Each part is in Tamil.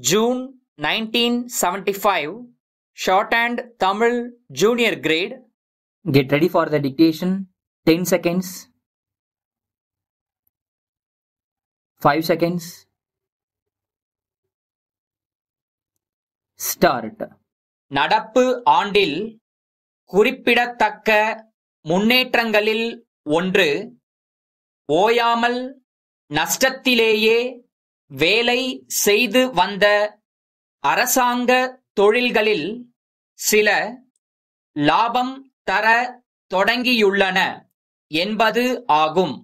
June 1975, Shorthand Tamil Junior Grade. Get ready for the dictation. 10 seconds. 5 seconds. Start. நடப்பு ஆண்டில் குறிப்பிடத்தக்க முன்னேற்றங்களில் ஒன்று, ஓயாமல் நஷ்டத்திலேயே வேலை செய்து வந்த அரசாங்க தொழில்களில் சில லாபம் தர தொடங்கியுள்ளன என்பது ஆகும்.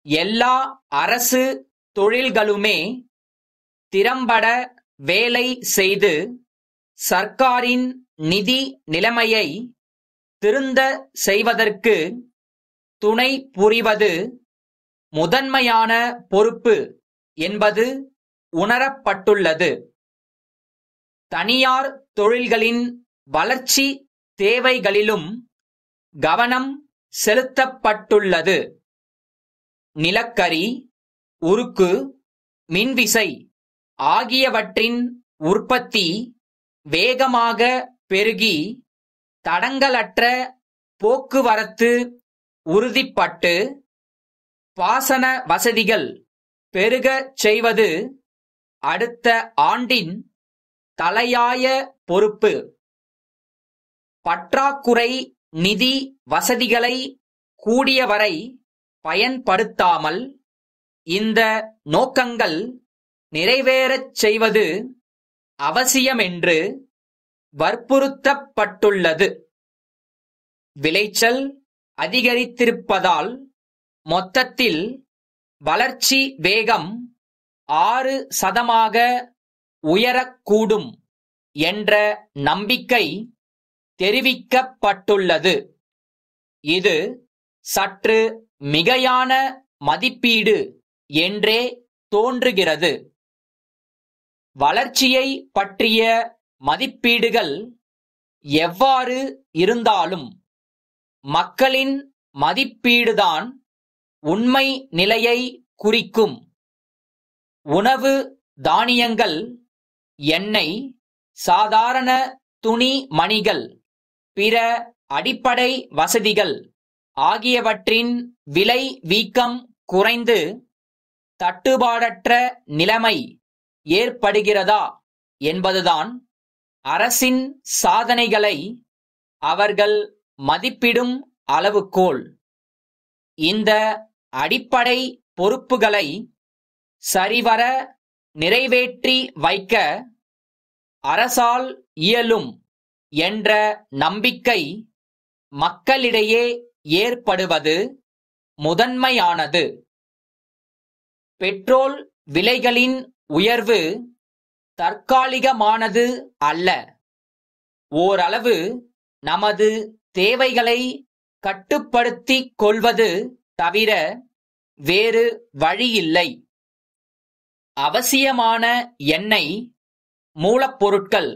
எல்லா அரசு தொழில்களுமே திறம்பட வேலை செய்து சர்க்காரின் நிதி நிலைமையை திருந்த செய்வதற்கு துணை புரிவது முதன்மையான பொறுப்பு என்பது உணரப்பட்டுள்ளது. தனியார் தொழில்களின் வளர்ச்சி தேவைகளிலும் கவனம் செலுத்தப்பட்டுள்ளது. நிலக்கரி, உருக்கு, மின்விசை ஆகியவற்றின் உற்பத்தி வேகமாக பெருகி தடங்கலற்ற போக்குவரத்து உறுதிப்பட்டு பாசன வசதிகள் பெருகச் செய்வது அடுத்த ஆண்டின் தலையாய பொறுப்பு. பற்றாக்குறை நிதி வசதிகளை கூடியவரை பயன்படுத்தாமல் இந்த நோக்கங்கள் நிறைவேறச் செய்வது அவசியமென்று வற்புறுத்தப்பட்டுள்ளது. விளைச்சல் அதிகரித்திருப்பதால் மொத்தத்தில் வளர்ச்சி வேகம் 6% உயரக்கூடும் என்ற நம்பிக்கை தெரிவிக்கப்பட்டுள்ளது. இது சற்று மிகையான மதிப்பீடு என்றே தோன்றுகிறது. வளர்ச்சியை பற்றிய மதிப்பீடுகள் எவ்வாறு இருந்தாலும் மக்களின் மதிப்பீடுதான் உண்மை நிலையை குறிக்கும். உணவு தானியங்கள், எண்ணெய், சாதாரண துணி மணிகள், பிற அடிப்படை வசதிகள் ஆகியவற்றின் விலை வீக்கம் குறைந்து தட்டுப்பாடற்ற நிலைமை ஏற்படுகிறதா என்பதுதான் அரசின் சாதனைகளை அவர்கள் மதிப்பிடும் அளவுகோல். இந்த அடிப்படை பொறுப்புகளை சரிவர நிறைவேற்றி வைக்க அரசால் இயலும் என்ற நம்பிக்கை மக்களிடையே ஏற்படுவது முதன்மையானது. பெட்ரோல் விலைகளின் உயர்வு தற்காலிகமானது அல்ல. ஓரளவு நமது தேவைகளை கட்டுப்படுத்திக் கொள்வது தவிர வேறு வழியில்லை. அவசியமான எண்ணெய், மூலப்பொருட்கள்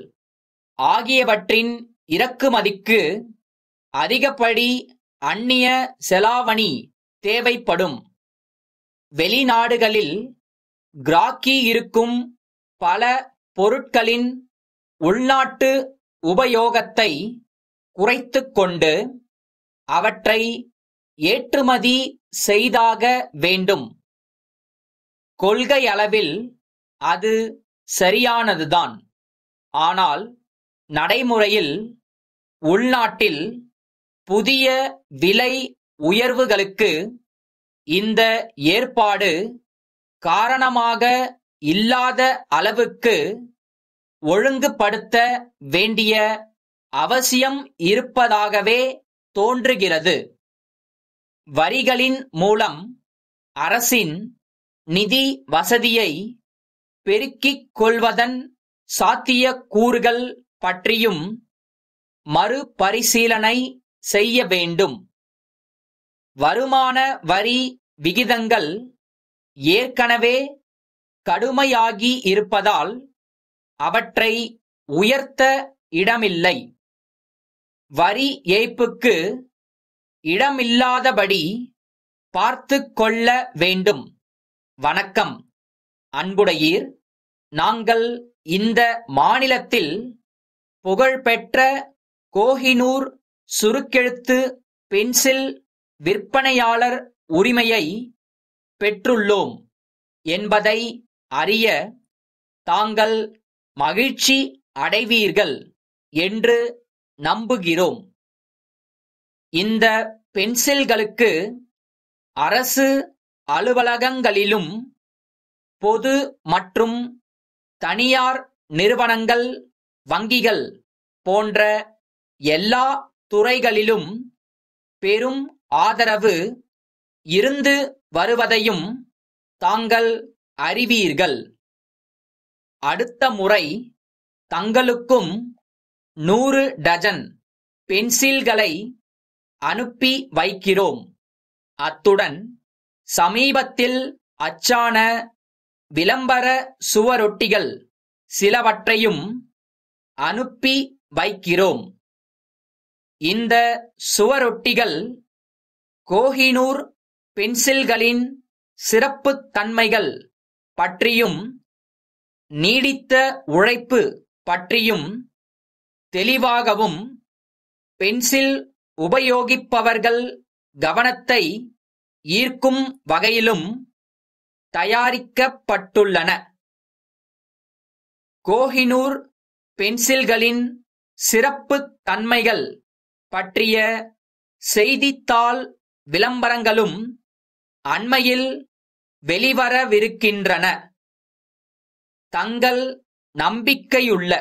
ஆகியவற்றின் இறக்குமதிக்கு அதிகப்படி அந்நிய செலாவணி தேவைப்படும். வெளிநாடுகளில் கிராக்கி இருக்கும் பல பொருட்களின் உள்நாட்டு உபயோகத்தை குறைத்துக்கொண்டு அவற்றை ஏற்றுமதி செய்தாக வேண்டும். கொள்கையளவில் அது சரியானதுதான். ஆனால் நடைமுறையில் உள்நாட்டில் புதிய விலை உயர்வுகளுக்கு இந்த ஏற்பாடு காரணமாக இல்லாத அளவுக்கு ஒழுங்குபடுத்த வேண்டிய அவசியம் இருப்பதாகவே தோன்றுகிறது. வரிகளின் மூலம் அரசின் நிதி வசதியை பெருக்கிக் கொள்வதன் சாத்தியக்கூறுகள் பற்றியும் மறுபரிசீலனை செய்ய வேண்டும். வருமான வரி விகிதங்கள் ஏற்கனவே கடுமையாகி இருப்பதால் அவற்றை உயர்த்த இடமில்லை. வரி ஏய்ப்புக்கு இடமில்லாதபடி பார்த்துக் கொள்ள வேண்டும். வணக்கம். அன்புடையீர். நாங்கள் இந்த மாநிலத்தில் புகழ்பெற்ற கோஹினூர் சுருக்கெழுத்து பென்சில் விற்பனையாளர் உரிமையை பெற்றுள்ளோம் என்பதை அறிய தாங்கள் மகிழ்ச்சி அடைவீர்கள் என்று நம்புகிறோம். இந்த பென்சில்களுக்கு அரசு அலுவலகங்களிலும் பொது மற்றும் தனியார் நிறுவனங்கள், வங்கிகள் போன்ற எல்லா துறைகளிலும் பெரும் ஆதரவு இருந்து வருவதையும் தாங்கள் அறிவீர்கள். அடுத்த முறை தங்களுக்கும் 100 டஜன் பென்சில்களை அனுப்பி வைக்கிறோம். அத்துடன் சமீபத்தில் அச்சான விளம்பர சுவரொட்டிகள் சிலவற்றையும் அனுப்பி வைக்கிறோம். இந்த சுவரொட்டிகள் கோஹினூர் பென்சில்களின் சிறப்புத் தன்மைகள் பற்றியும் நீடித்த உழைப்பு பற்றியும் தெளிவாகவும் பென்சில் உபயோகிப்பவர்கள் கவனத்தை ஈர்க்கும் வகையிலும் தயாரிக்கப்பட்டுள்ளன. கோஹினூர் பென்சில்களின் சிறப்புத் தன்மைகள் பற்றிய செய்தித்தாள் விளம்பரங்களும் அண்மையில் வெளிவரவிருக்கின்றன. தங்கள் நம்பிக்கையுள்ள